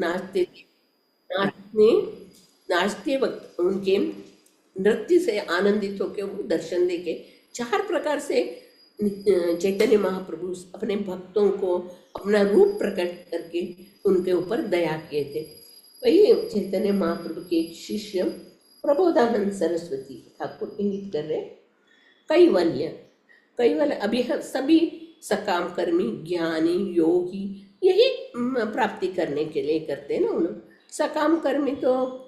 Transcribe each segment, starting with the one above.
नाचते थे। नाचने नाचते वक्त उनके नृत्य से आनंदित होकर वो दर्शन देके 4 प्रकार से चैतन्य महाप्रभु अपने भक्तों को अपना रूप प्रकट करके उनके ऊपर दया किए थे। वही चैतन्य महाप्रभु के एक शिष्य प्रबोधानंद सरस्वती ठाकुर इंगित कर रहे कैवल्य। कैवल्य अभी हम सभी सकाम कर्मी ज्ञानी योगी यही प्राप्ति करने के लिए करते हैं ना। उन सकाम कर्मी तो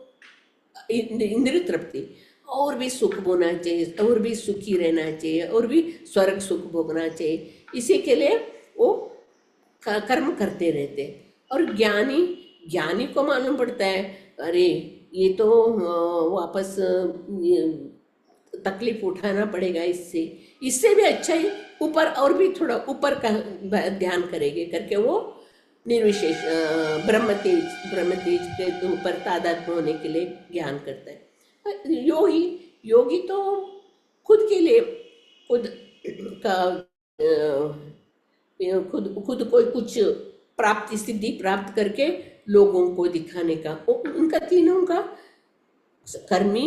इंद्रिय तृप्ति, और भी सुख होना चाहिए, और भी सुखी रहना चाहिए, और भी स्वर्ग सुख भोगना चाहिए, इसी के लिए वो कर्म करते रहते। और ज्ञानी को मालूम पड़ता है अरे ये तो वापस तकलीफ उठाना पड़ेगा, इससे भी अच्छा ही ऊपर और भी थोड़ा ऊपर का ध्यान करेंगे करके वो निर्विशेष ब्रह्म तेज के ऊपर तादात्म्य होने के लिए ज्ञान करता है। योगी तो खुद के लिए खुद को कुछ प्राप्ति सिद्धि प्राप्त करके लोगों को दिखाने का, उनका तीनों का कर्मी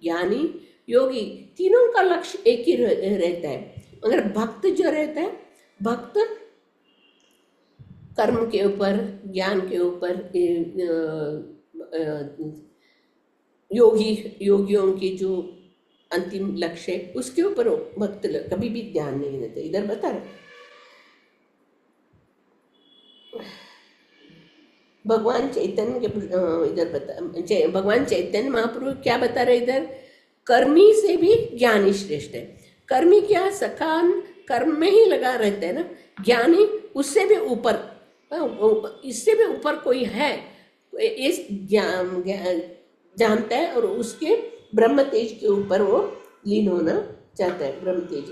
ज्ञानी योगी तीनों का लक्ष्य एक ही रहता है। मगर भक्त जो रहता है, भक्त कर्म के ऊपर ज्ञान के ऊपर योगियों की जो अंतिम लक्ष्य है उसके ऊपर भक्त कभी भी ध्यान नहीं देते। इधर बता रहे भगवान चैतन्य के इधर बता भगवान चैतन्य महाप्रभु क्या बता रहे इधर, कर्मी से भी ज्ञानी श्रेष्ठ है। कर्मी क्या सकाम कर्म में ही लगा रहता है ना, ज्ञानी उससे भी ऊपर, इससे भी ऊपर कोई है इस ज्ञान जानता है और उसके ब्रह्म तेज के ऊपर वो लीन होना चाहता है। ब्रह्म तेज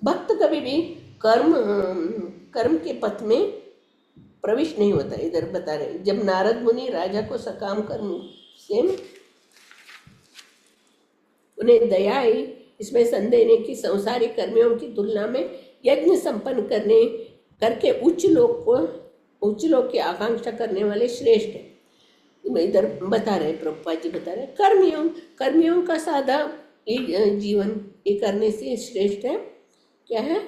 भक्त कभी भी कर्म के पथ में प्रवेश नहीं होता। इधर बता रहे जब नारद मुनि राजा को सकाम कर्म से उन्हें दया आई, इसमें संदेह नहीं कि संसारिक कर्मियों की तुलना में यज्ञ संपन्न करके उच्च लोक की आकांक्षा करने वाले श्रेष्ठ है। इधर बता रहे प्रभुपाद जी बता रहे कर्मियों का सादा जीवन ये करने से श्रेष्ठ है। क्या है,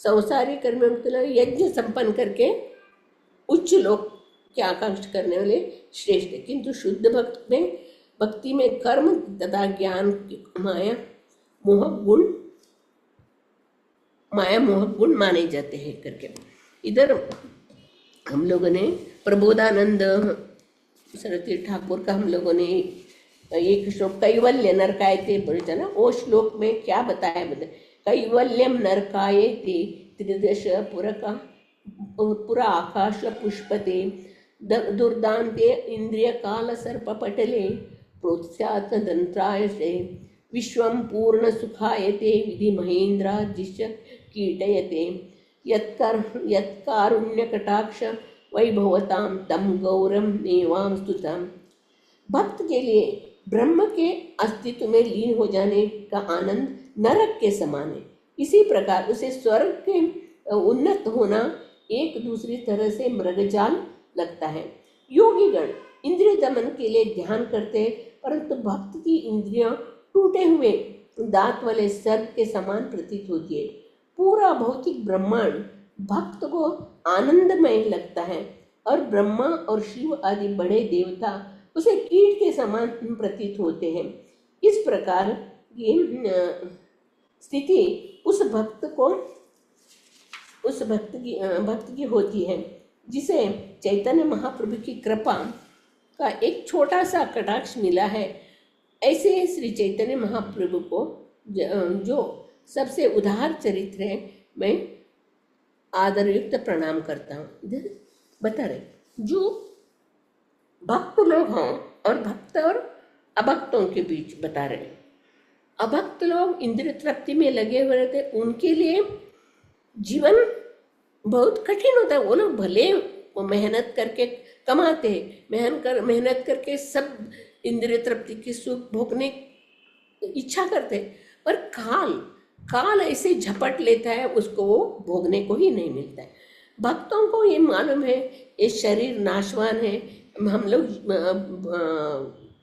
संसारिक कर्मियों की तुलना यज्ञ संपन्न करके उच्च लोक की आकांक्षा करने वाले श्रेष्ठ है। किंतु शुद्ध भक्ति में कर्म तथा ज्ञान माया मोह गुण माने जाते हैं करके। इधर हम लोगों ने प्रबोधानंद सरस्वती ठाकुर का हम लोगों ने एक श्लोक कैवल्य नरकायते बोलता ना, वो श्लोक में क्या बताया कैवल्यम नरकायते त्रिदश पुरा आकाश पुष्पते दुर्दान्ते इंद्रिय काल सर्प पटले प्रोत्स्यात् दंत्राय से विश्वं पूर्ण सुखायते विधि महेन्द्रादिश कीटयते यत्कारुण्य कटाक्ष वैभवताम तम गौरम नेवाम स्तुतम। भक्त के लिए ब्रह्म के अस्तित्व में लीन हो जाने का आनंद नरक के समान है। इसी प्रकार उसे स्वर्ग के उन्नत होना एक दूसरी तरह से मृगजाल लगता है। योगीगण इंद्रिय दमन के लिए ध्यान करते हैं, परंतु भक्त की इंद्रियां टूटे हुए दांत वाले सर्प के समान प्रतीत होती है। पूरा भौतिक ब्रह्मांड भक्त को आनंदमय लगता है और ब्रह्मा और शिव आदि बड़े देवता उसे कीट के समान प्रतीत होते हैं। इस प्रकार की स्थिति उस भक्त की होती है जिसे चैतन्य महाप्रभु की कृपा का एक छोटा सा कटाक्ष मिला है। ऐसे श्री चैतन्य महाप्रभु को जो सबसे उदार चरित्र है, मैं आदरयुक्त प्रणाम करता हूँ। इधर बता रहे जो भक्त लोग हों और भक्त और अभक्तों के बीच बता रहे। अभक्त लोग इंद्रिय तृप्ति में लगे हुए रहते, उनके लिए जीवन बहुत कठिन होता है। वो लोग भले वो मेहनत करके कमाते हैं, मेहनत करके सब इंद्रिय तृप्ति की सुख भोगने इच्छा करते, पर काल ऐसे झपट लेता है, उसको वो भोगने को ही नहीं मिलता है। भक्तों को ये मालूम है ये शरीर नाशवान है, हम लोग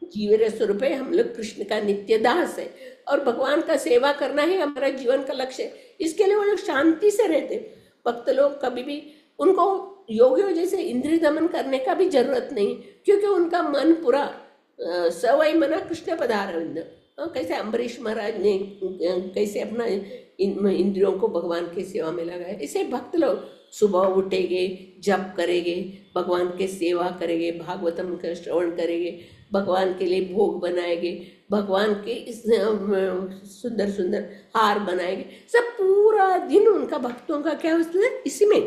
जीवन स्वरूप है, हम लोग कृष्ण का नित्य दास है और भगवान का सेवा करना ही हमारा जीवन का लक्ष्य है। इसके लिए वो लोग शांति से रहते। भक्त लोग कभी भी, उनको योगियों जैसे इंद्रिय दमन करने का भी जरूरत नहीं, क्योंकि उनका मन पूरा सवई मना कृष्ण पदारविंद। कैसे अम्बरीश महाराज ने कैसे अपना इंद्रियों को भगवान की सेवा में लगाया, इसे भक्त लोग सुबह उठेंगे, जप करेंगे, भगवान के सेवा करेंगे, भागवतम का श्रवण करेंगे, भगवान के लिए भोग बनाएंगे, भगवान के इस सुंदर सुंदर हार बनाएंगे। सब पूरा दिन उनका भक्तों का क्या होता है, इसी में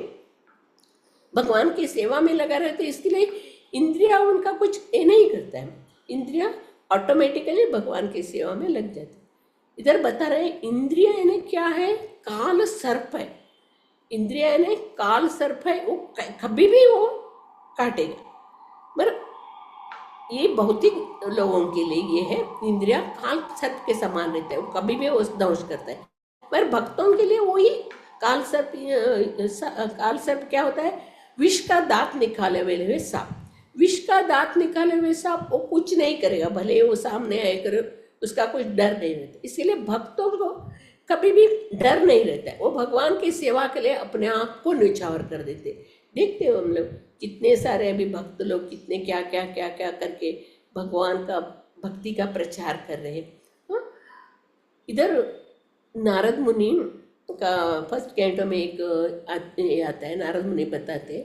भगवान की सेवा में लगा रहते। इसके लिए इंद्रिया उनका कुछ ये नहीं करता है, इंद्रिया ऑटोमेटिकली भगवान की सेवा में लग जाती। इधर बता रहे हैं इंद्रिया यानी क्या है, काल सर्प है। इंद्रिया यानी काल सर्प है, वो कभी भी वो काटेगा। मगर ये भौतिक लोगों के लिए ये है, इंद्रिया काल सर्प के समान रहता है, वो कभी भी वो दंश करता है। पर भक्तों के लिए वही काल सर्प क्या होता है, विष का दांत निकाले हुए सांप। विष का दांत निकाले हुए सांप वो कुछ नहीं करेगा, भले वो सामने आए करे, उसका कुछ डर नहीं रहता। इसीलिए भक्तों को कभी भी डर नहीं रहता है, वो भगवान की सेवा के लिए अपने आप को न्यौछावर कर देते। देखते हो हम लोग कितने सारे अभी भक्त लोग कितने क्या क्या क्या क्या करके भगवान का भक्ति का प्रचार कर रहे हैं। इधर नारद मुनि का फर्स्ट कैंटो में एक आता है, नारद मुनि बताते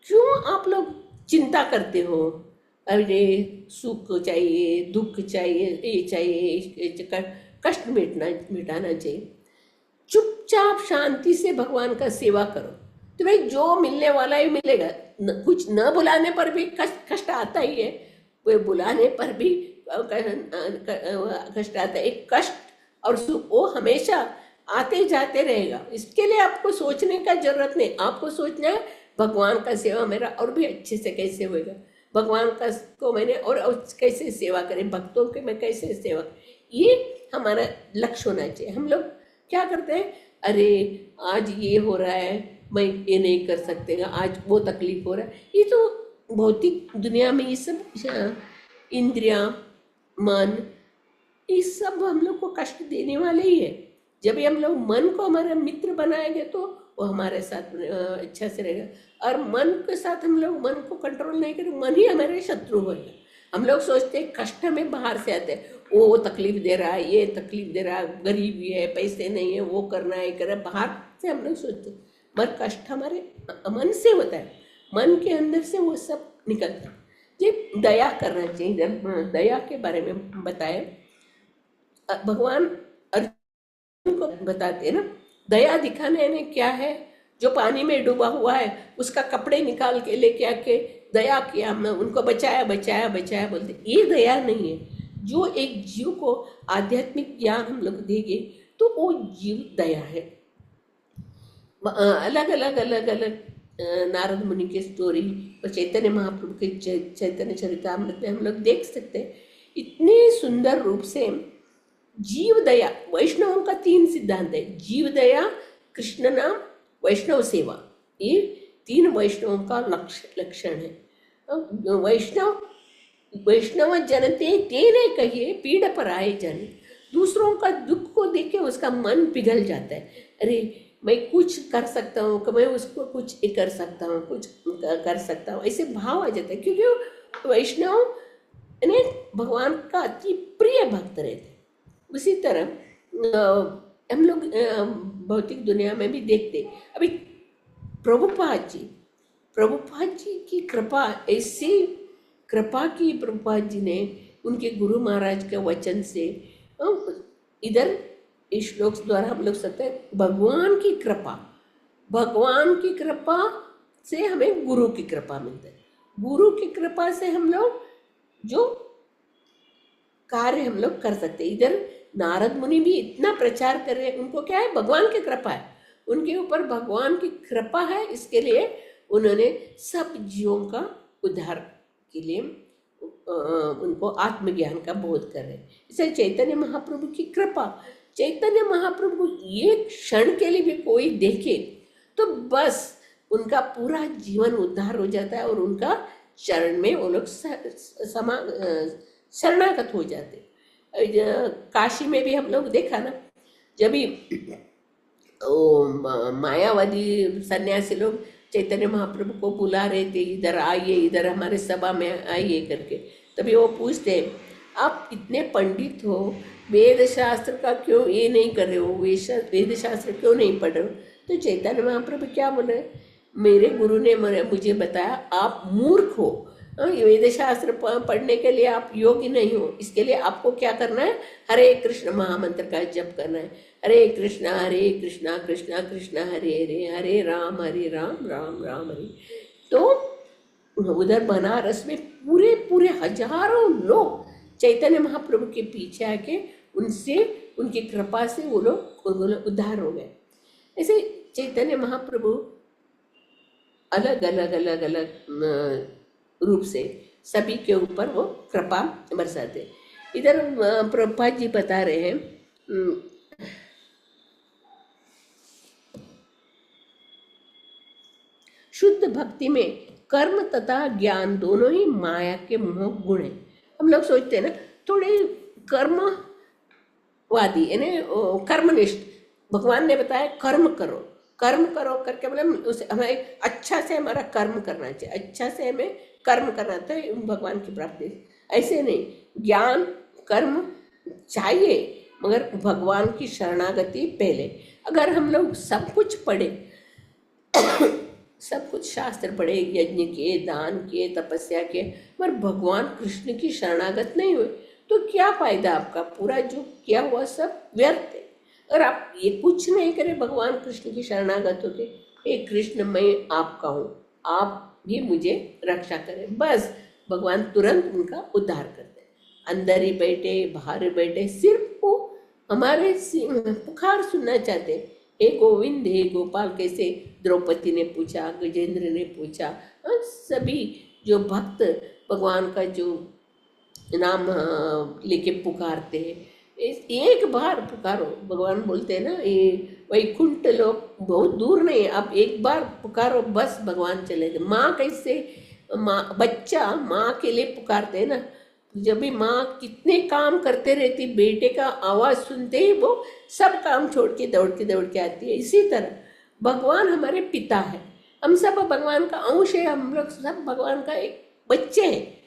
क्यों आप लोग चिंता करते हो, अरे सुख चाहिए, दुख चाहिए, ये चाहिए, कष्ट मिटाना चाहिए। चुपचाप शांति से भगवान का सेवा करो, तुम्हें जो मिलने वाला ही मिलेगा। कुछ न बुलाने पर भी कष्ट आता ही है, वो बुलाने पर भी कष्ट आता है। एक कष्ट और सुख वो हमेशा आते जाते रहेगा। इसके लिए आपको सोचने का जरूरत नहीं, आपको सोचना है भगवान का सेवा मेरा और भी अच्छे से कैसे होएगा, भगवान का को मैंने और कैसे सेवा करें, भक्तों के मैं कैसे सेवा, ये हमारा लक्ष्य होना चाहिए। हम लोग क्या करते हैं, अरे आज ये हो रहा है, मैं ये नहीं कर सकते, आज वो तकलीफ हो रहा है। ये तो भौतिक दुनिया में ये सब इंद्रियां, मन, ये सब हम लोग को कष्ट देने वाले ही है। जब हम लोग मन को हमारा मित्र बनाएंगे तो वो हमारे साथ अच्छा से रहेगा। और मन के साथ हम लोग मन को कंट्रोल नहीं करें, मन ही हमारे शत्रु होगा। हम लोग सोचते हैं कष्ट हमें बाहर से आते हैं, वो तकलीफ दे रहा है, ये तकलीफ दे रहा है, गरीबी है, पैसे नहीं है, वो करना है, कर बाहर से हम लोग सोचते हैं। मगर कष्ट हमारे मन से होता है, मन के अंदर से वो सब निकलता है। ये दया करना चाहिए। दया के बारे में बताए भगवान अर्जुन को बताते हैं ना, दया दिखाने ने क्या है, जो पानी में डूबा हुआ है उसका कपड़े निकाल के लेके आके दया किया, हमने उनको बचाया बचाया बचाया बोलते, ये दया नहीं है। जो एक जीव को आध्यात्मिक ज्ञान हम लोग देंगे तो वो जीव दया है। अलग अलग अलग अलग नारद मुनि की स्टोरी और चैतन्य महाप्रभु के चैतन्य चरितामृत में हम लोग देख सकते हैं इतने सुंदर रूप से। जीव दया, वैष्णवों का 3 सिद्धांत है, जीव दया, कृष्ण नाम, वैष्णव सेवा। ये 3 वैष्णवों का लक्षण है। वैष्णव जनते तेने कहिए पीड़ पर आए जन। दूसरों का दुख को देख के उसका मन पिघल जाता है, अरे मैं कुछ कर सकता हूँ, मैं उसको कुछ कर सकता हूँ, कुछ कर सकता हूँ, ऐसे भाव आ जाता है। क्योंकि वैष्णव ने भगवान का अति प्रिय भक्त रहते। उसी तरह हम लोग भौतिक दुनिया में भी देखते। अभी प्रभुपाद जी की कृपा, ऐसी कृपा की प्रभुपाद जी ने उनके गुरु महाराज के वचन से, इधर इस श्लोक द्वारा हम लोग सकते हैं भगवान की कृपा से हमें गुरु की कृपा मिलता है। गुरु की कृपा से हम लोग जो कार्य हम लोग कर सकते हैं। इधर नारद मुनि भी इतना प्रचार कर रहे हैं, उनको क्या है, भगवान की कृपा है, उनके ऊपर भगवान की कृपा है। इसके लिए उन्होंने सब जीवों का उद्धार के लिए उनको आत्मज्ञान का बोध कर रहे हैं। इसे चैतन्य महाप्रभु की कृपा, चैतन्य महाप्रभु एक क्षण के लिए भी कोई देखे तो बस उनका पूरा जीवन उद्धार हो जाता है और उनका चरण में वो लोग शरणागत हो जाते। काशी में भी हम लोग देखा ना, जब भी मायावादी सन्यासी लोग चैतन्य महाप्रभु को बुला रहे थे, इधर आइए, इधर हमारे सभा में आइए करके, तभी वो पूछते आप इतने पंडित हो, वेद शास्त्र का क्यों ये नहीं कर रहे हो, वेद शास्त्र क्यों नहीं पढ़ रहे हो? तो चैतन्य महाप्रभु क्या बोले, मेरे गुरु ने मुझे बताया आप मूर्ख हो, वेद शास्त्र पढ़ने के लिए आप योग्य नहीं हो, इसके लिए आपको क्या करना है, हरे कृष्ण महामंत्र का जप करना है, हरे कृष्णा कृष्णा कृष्णा हरे हरे, हरे राम राम राम हरे। तो उधर बनारस में पूरे पूरे हजारों लोग चैतन्य महाप्रभु के पीछे आके उनसे, उनकी कृपा से वो लोग उद्धार हो गए। ऐसे चैतन्य महाप्रभु अलग अलग अलग अलग रूप से सभी के ऊपर वो कृपा बरसाते। इधर प्रभुपाद जी बता रहे हैं, शुद्ध भक्ति में कर्म तथा ज्ञान दोनों ही माया के मोह गुण हैं। हम लोग सोचते हैं ना, थोड़े कर्मवादी यानी कर्मनिष्ठ, भगवान ने बताया कर्म करो करके मतलब उसे हमें अच्छा से हमारा कर्म करना चाहिए, अच्छा से हमें कर्म करना तो भगवान की प्राप्ति। ऐसे नहीं, ज्ञान कर्म चाहिए मगर भगवान की शरणागति पहले। अगर हम लोग सब कुछ पढ़े सब कुछ शास्त्र पढ़े, यज्ञ किए, दान किए, तपस्या किए, पर भगवान कृष्ण की शरणागत नहीं हुए तो क्या फायदा आपका, पूरा जो किया हुआ सब व्यर्थ है। अगर आप ये कुछ नहीं करें, भगवान कृष्ण की शरणागत होके, हे कृष्ण मैं आपका हूँ, आप भी मुझे रक्षा करें, बस भगवान तुरंत उनका उद्धार करते हैं। अंदर ही बैठे बाहर ही बैठे, सिर्फ वो हमारे पुकार सुनना चाहते हैं, हे गोविंद हे गोपाल, कैसे द्रौपदी ने पूछा, गजेंद्र ने पूछा, सभी जो भक्त भगवान का जो नाम लेके पुकारते हैं, एक बार पुकारो, भगवान बोलते हैं ना, ये वैकुंठ लोग बहुत दूर नहीं, आप एक बार पुकारो बस भगवान चले गए। माँ कैसे, माँ बच्चा माँ के लिए पुकारते हैं ना, जब भी माँ कितने काम करते रहती, बेटे का आवाज़ सुनते ही वो सब काम छोड़ के दौड़ के आती है। इसी तरह भगवान हमारे पिता है, हम सब भगवान का अंश है, हम लोग सब भगवान का एक बच्चे हैं।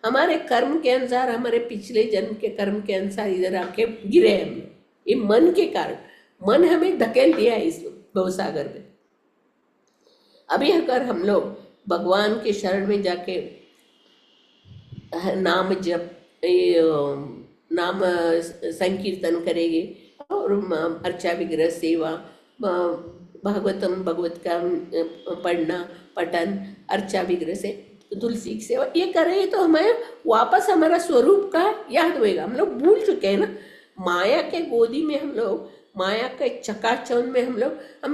हमारे कर्म के अनुसार, हमारे पिछले जन्म के कर्म के अनुसार इधर आके गिरे हम लोग, ये मन के कारण, मन हमें धकेल दिया है इस भवसागर में। अभी अगर हम लोग भगवान के शरण में जाके नाम जप, नाम संकीर्तन करेंगे और अर्चा विग्रह सेवा, भागवतम भगवत का पढ़ना, पठन, अर्चा विग्रह से तुलसी की सेवा, ये करें तो हमें वापस हमारा स्वरूप का याद होएगा। हम लोग भूल चुके हैं ना, माया के गोदी में हम लोग, माया के चकाचौंध में हम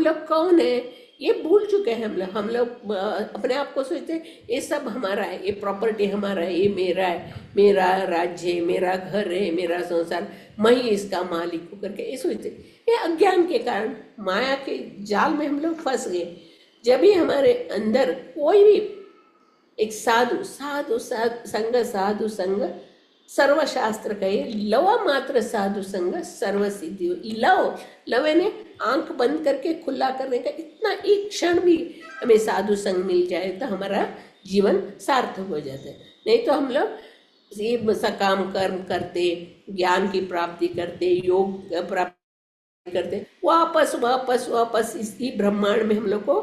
लोग कौन है ये भूल चुके हैं। हम लोग अपने आप को सोचते हैं ये सब हमारा है, ये प्रॉपर्टी हमारा है, ये मेरा है, मेरा राज्य है, मेरा घर है, मेरा संसार, मैं ही इसका मालिक हूँ करके ये सोचते। ये अज्ञान के कारण माया के जाल में हम लोग फंस गए। जब भी हमारे अंदर कोई भी एक साधु संग सर्वशास्त्र कहे, लव मात्र साधु संग सर्व सिद्धि। लव ने आंख बंद करके खुला करने का, इतना एक क्षण भी हमें साधु संग मिल जाए तो हमारा जीवन सार्थक हो जाता है। नहीं तो हम लोग ये सकाम कर्म करते, ज्ञान की प्राप्ति करते, योग प्राप्ति करते, वापस इसी ब्रह्मांड में हम लोग को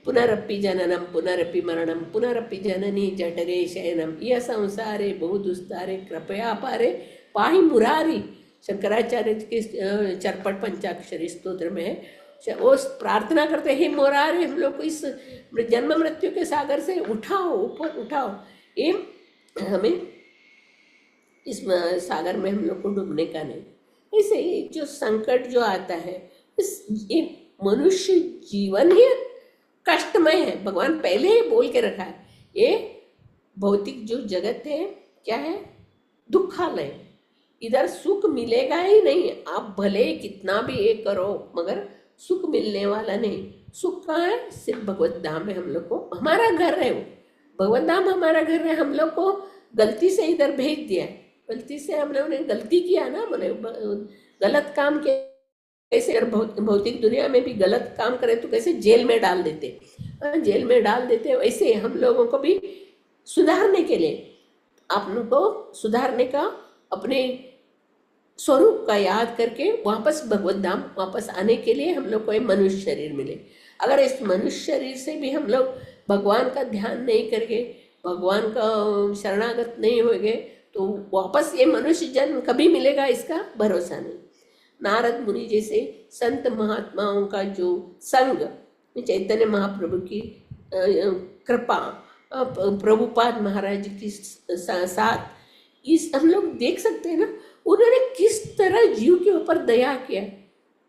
पुनरपि जननम पुनरपि मरणम पुनरपि जननी जठरे शयनम यह संसारे बहुदुस्तारे कृपया पारे पाहि मुरारी। शंकराचार्य के चरपट पंचाक्षरी स्तोत्र में है, वो प्रार्थना करते हैं, मुरारी हम लोग को इस जन्म मृत्यु के सागर से उठाओ, ऊपर उठाओ, ये हमें इस सागर में हम लोग को डूबने का नहीं। ऐसे ही जो संकट जो आता है, ये मनुष्य जीवन ही कष्टमय है। भगवान पहले ही बोल के रखा है, ये भौतिक जो जगत है क्या है, दुखालय, इधर सुख मिलेगा ही नहीं। आप भले कितना भी ये करो मगर सुख मिलने वाला नहीं। सुख कहाँ है? सिर्फ भगवत धाम है। हम लोग को हमारा घर है वो, भगवत धाम हमारा घर है। हम लोग को गलती से इधर भेज दिया है, गलती से हम लोगों ने गलती किया ना, मैंने गलत काम किया। कैसे अगर भौतिक दुनिया में भी गलत काम करे तो कैसे जेल में डाल देते, जेल में डाल देते, वैसे हम लोगों को भी सुधारने के लिए, आपको सुधारने का, अपने स्वरूप का याद करके वापस भगवत धाम वापस आने के लिए हम लोग को एक मनुष्य शरीर मिले। अगर इस मनुष्य शरीर से भी हम लोग भगवान का ध्यान नहीं करके, भगवान का शरणागत नहीं होंगे, तो वापस ये मनुष्य जन्म कभी मिलेगा इसका भरोसा नहीं। नारद मुनि जैसे संत महात्माओं का जो संग, चैतन्य महाप्रभु की कृपा, प्रभुपाद महाराज की साथ, इस हम लोग देख सकते हैं ना, उन्होंने किस तरह जीव के ऊपर दया किया।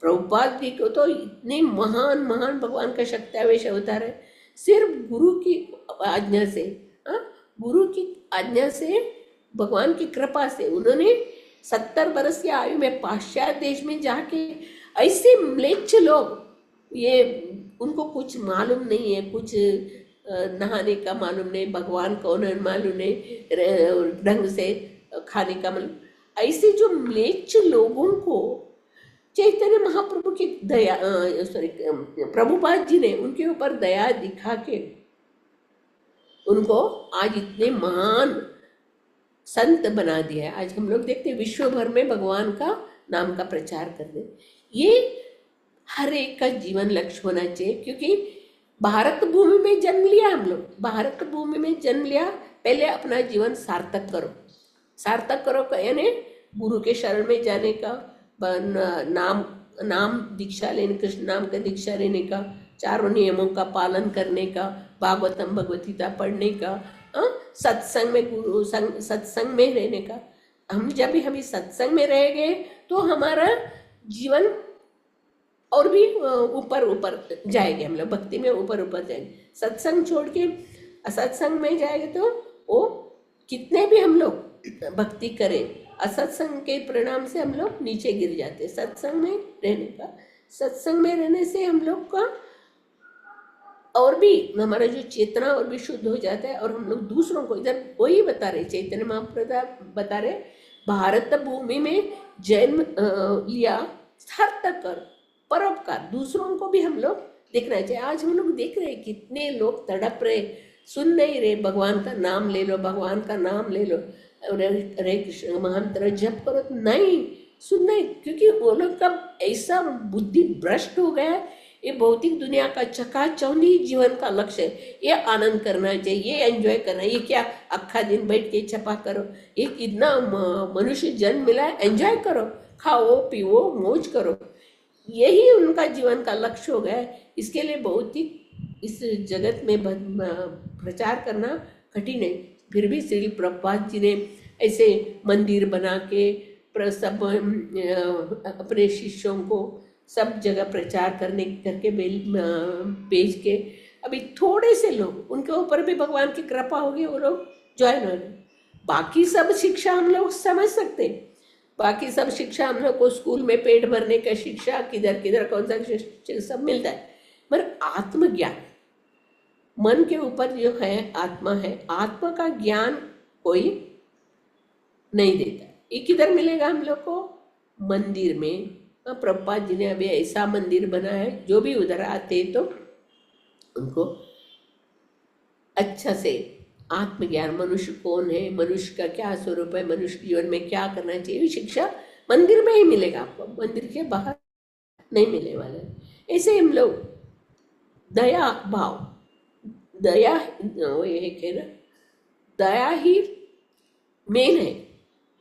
प्रभुपाद जी को तो इतने महान महान भगवान का शक्त्यावेश अवतार है, सिर्फ गुरु की आज्ञा से, गुरु की आज्ञा से, भगवान की कृपा से उन्होंने 70 वर्ष की आयु में पाश्चात्य देश में जाके, ऐसे म्लेच्छ लोग, ये उनको कुछ मालूम नहीं है, कुछ नहाने का मालूम नहीं, भगवान कौन है मालूम नहीं, ढंग से खाने का मालूम, ऐसे जो म्लेच्छ लोगों को चैतन्य महाप्रभु की दया, प्रभुपाद जी ने उनके ऊपर दया दिखा के उनको आज इतने महान संत बना दिया है। आज हम लोग देखते हैं विश्व भर में भगवान का नाम का प्रचार कर दे। ये हर एक का जीवन लक्ष्य होना चाहिए, क्योंकि भारत भूमि में जन्म लिया हम लोग, भारत भूमि में जन्म लिया, पहले अपना जीवन सार्थक करो, सार्थक करो यानी गुरु के शरण में जाने का, नाम दीक्षा लेने, कृष्ण नाम का दीक्षा लेने का, चारों नियमों का पालन करने का, भागवतम भगवत गीता पढ़ने का, सत्संग में, गुरु सत्संग में रहने का। हम जब भी हम सत्संग में रहेंगे तो हमारा जीवन और भी ऊपर ऊपर जाएंगे, हम लोग भक्ति में ऊपर ऊपर जाएंगे। सत्संग छोड़ के असत्संग में जाएंगे तो वो कितने भी हम लोग भक्ति करें, असत्संग के परिणाम से हम लोग नीचे गिर जाते हैं। सत्संग में रहने का, सत्संग में रहने से हम लोग का और भी हमारा जो चेतना और भी शुद्ध हो जाता है, और हम लोग दूसरों को, इधर वही बता रहे चैतन्य महाप्रभु बता रहे, भारत भूमि में जन्म लिया, सार्थक कर, परोपकार, दूसरों को भी हम लोग देखना चाहिए। आज हम लोग देख रहे हैं कितने लोग तड़प रहे, सुन नहीं रहे, भगवान का नाम ले लो, भगवान का नाम ले लो, हरे कृष्ण महामंत्र जप करो, नहीं सुनना, क्योंकि वो लोग का ऐसा बुद्धि भ्रष्ट हो गया है। ये भौतिक दुनिया का चकाचौंधी जीवन का लक्ष्य है, ये आनंद करना चाहिए, ये एंजॉय करना, ये क्या अक्खा दिन बैठ के छपा करो, ये इतना मनुष्य जन्म मिला है, एंजॉय करो, खाओ पियो मौज करो, यही उनका जीवन का लक्ष्य हो गया है। इसके लिए भौतिक इस जगत में प्रचार करना कठिन है। फिर भी श्री प्रभुपाद जी ने ऐसे मंदिर बना के सब अपने शिष्यों को सब जगह प्रचार करने करके भेज के, अभी थोड़े से लोग उनके ऊपर भी भगवान की कृपा होगी, वो लोग ज्वाइन हो रहे। बाकी सब शिक्षा हम लोग समझ सकते हैं, बाकी सब शिक्षा हम लोग को स्कूल में पेट भरने का शिक्षा, किधर किधर कौन सा शिक्षा सब मिलता है, मगर आत्मज्ञान, मन के ऊपर जो है आत्मा है, आत्मा का ज्ञान कोई नहीं देता। ये किधर मिलेगा हम लोग को? मंदिर में। प्रभुपाद जी ने अभी ऐसा मंदिर बनाया है, जो भी उधर आते तो उनको अच्छा से आत्मज्ञान, मनुष्य कौन है, मनुष्य का क्या स्वरूप है, मनुष्य जीवन में क्या करना चाहिए, शिक्षा मंदिर में ही मिलेगा आपको, मंदिर के बाहर नहीं मिलने वाला। ऐसे हम लोग दया भाव, दया एक है ना, दया ही मेन है,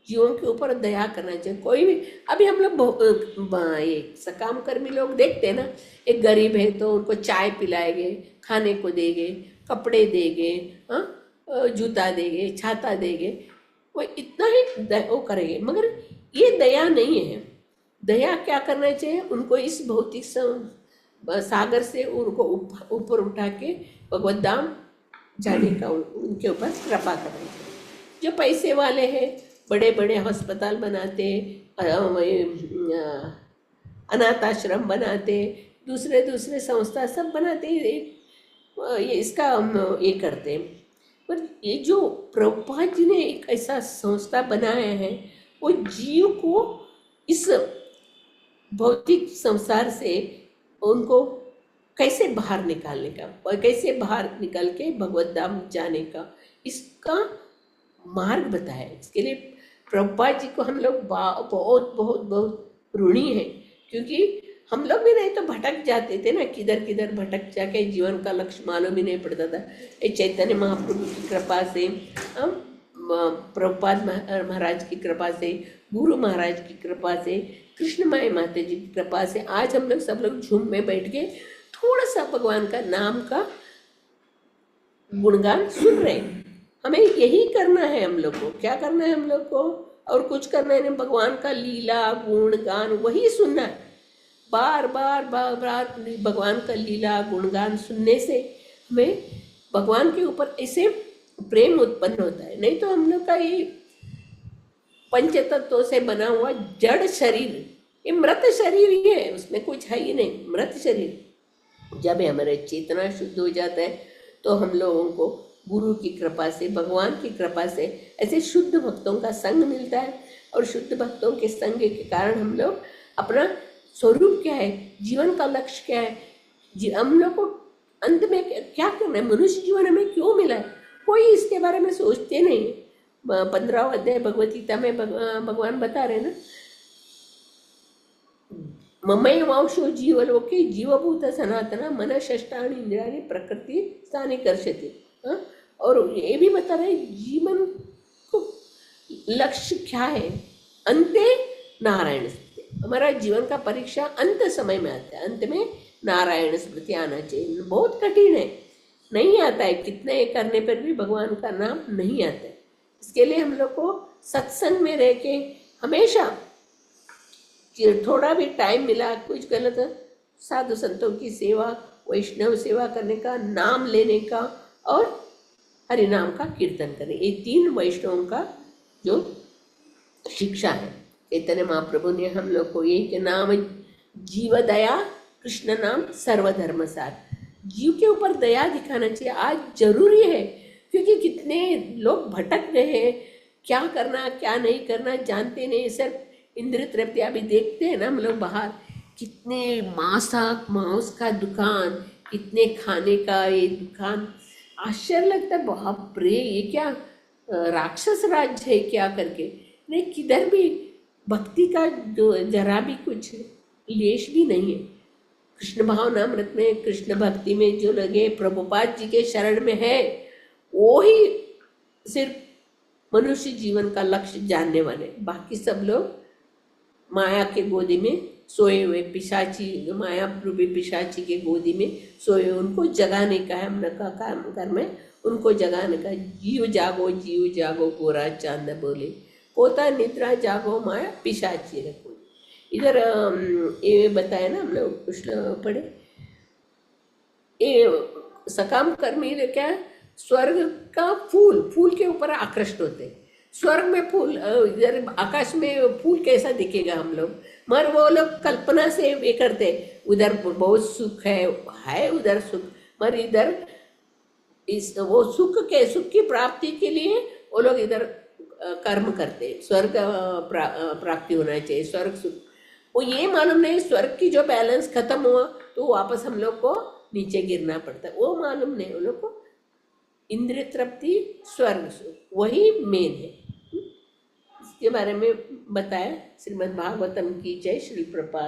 जीवों के ऊपर दया करना चाहिए। कोई भी, अभी हम लोग ये सकाम कर्मी लोग देखते हैं ना, एक गरीब है तो उनको चाय पिलाएंगे, खाने को देंगे, कपड़े देंगे, जूता देंगे, छाता देंगे, वो इतना ही वो करेंगे, मगर ये दया नहीं है। दया क्या करना चाहिए? उनको इस भौतिक सागर से उनको ऊपर उठा के भगवत धाम जाने का उनके ऊपर कृपा करना चाहिए। जो पैसे वाले हैं, बड़े बड़े अस्पताल बनाते, अनाथ आश्रम बनाते, दूसरे दूसरे संस्था सब बनाते ही ये इसका हम ये करते हैं। पर ये जो प्रभुपाद जी ने एक ऐसा संस्था बनाया है, वो जीव को इस भौतिक संसार से उनको कैसे बाहर निकालने का और कैसे बाहर निकल के भगवत धाम जाने का इसका मार्ग बताया। इसके लिए प्रभुपाद जी को हम लोग बहुत बहुत बहुत ऋणी हैं, क्योंकि हम लोग भी नहीं तो भटक जाते थे ना, किधर किधर भटक जाके जीवन का लक्ष्य मालूम ही नहीं पड़ता था। ये चैतन्य महाप्रभु की कृपा से, हम प्रभुपाद महाराज की कृपा से, गुरु महाराज की कृपा से, कृष्ण माई माता जी की कृपा से आज हम लोग सब लोग झूम में बैठ के थोड़ा सा भगवान का नाम का गुणगान सुन रहे हैं। हमें यही करना है, हम लोग को क्या करना है, हम लोग को और कुछ करना है नहीं, भगवान का लीला गुणगान वही सुनना है। बार बार बार बार भगवान का लीला गुणगान सुनने से हमें भगवान के ऊपर ऐसे प्रेम उत्पन्न होता है। नहीं तो हम लोग का ये पंचतत्वों से बना हुआ जड़ शरीर, ये मृत शरीर ही है, उसमें कुछ है ही नहीं, मृत शरीर। जब हमारे चेतना शुद्ध हो जाता है तो हम लोगों को गुरु की कृपा से, भगवान की कृपा से ऐसे शुद्ध भक्तों का संग मिलता है, और शुद्ध भक्तों के संग के कारण हम लोग अपना स्वरूप क्या है, जीवन का लक्ष्य क्या है, हम लोग को अंत में क्या करना है, मनुष्य जीवन हमें क्यों मिला है, कोई इसके बारे में सोचते नहीं। 15वां अध्याय भगवत गीता में भगवान बता रहे ना, ममई वांशो जीवलोके जीवभूत सनातना मन षष्ठानि इंद्रियाणि प्रकृति स्थानी कर्षति। और ये भी बता रहे जीवन को लक्ष्य क्या है, अंते नारायण स्मृति। हमारा जीवन का परीक्षा अंत समय में आता है, अंत में नारायण स्मृति आना चाहिए। बहुत कठिन है, नहीं आता है, कितने करने पर भी भगवान का नाम नहीं आता है। इसके लिए हम लोग को सत्संग में रह के हमेशा थोड़ा भी टाइम मिला, कुछ गलत साधु संतों की सेवा, वैष्णव सेवा करने का, नाम लेने का और हरि नाम का कीर्तन करें, ये 3 वैष्णवों का जो शिक्षा है। चैतन्य महाप्रभु ने हम लोग को ये कि नाम जीव दया कृष्ण नाम सर्वधर्म सार, जीव के ऊपर दया दिखाना चाहिए। आज जरूरी है, क्योंकि कितने लोग भटक रहे हैं, क्या करना क्या नहीं करना जानते नहीं। सिर्फ इंद्र तृप्ति अभी देखते हैं ना हम लोग बाहर, कितने मांस का दुकान, कितने खाने का ये दुकान, आश्चर्य लगता है, बाप रे ये क्या राक्षस राज्य है क्या करके। नहीं, किधर भी भक्ति का जो जरा भी कुछ लेश भी नहीं है। कृष्ण भावनामृत में, कृष्ण भक्ति में जो लगे, प्रभुपाद जी के शरण में है, वो ही सिर्फ मनुष्य जीवन का लक्ष्य जानने वाले। बाकी सब लोग माया के गोदी में सोए हुए पिशाची, माया रूपी पिशाची के गोदी में सोए, उनको जगाने का है हम लोग का काम कर्म है, उनको जगाने का। जीव जागो गोरा चांद बोले, पोता निद्रा जागो माया पिशाची रखो। इधर ये बताया ना हम लोग कुछ पढ़े, ये सकाम कर्मी क्या, स्वर्ग का फूल के ऊपर आकृष्ट होते हैं। स्वर्ग में फूल, इधर आकाश में फूल कैसा दिखेगा हम लोग, मगर वो लोग कल्पना से ये करते, उधर बहुत सुख है उधर सुख, मगर इधर वो सुख की प्राप्ति के लिए वो लोग इधर कर्म करते। स्वर्ग प्राप्ति होना चाहिए, स्वर्ग सुख, वो ये मालूम नहीं स्वर्ग की जो बैलेंस खत्म हुआ तो वापस हम लोग को नीचे गिरना पड़ता है, वो मालूम नहीं। वो लोग को इंद्रिय तृप्ति, स्वर्ग सुख वही मेन है। इसके बारे में बताया। श्रीमद् भागवतम की जय। श्री प्रभुपाद।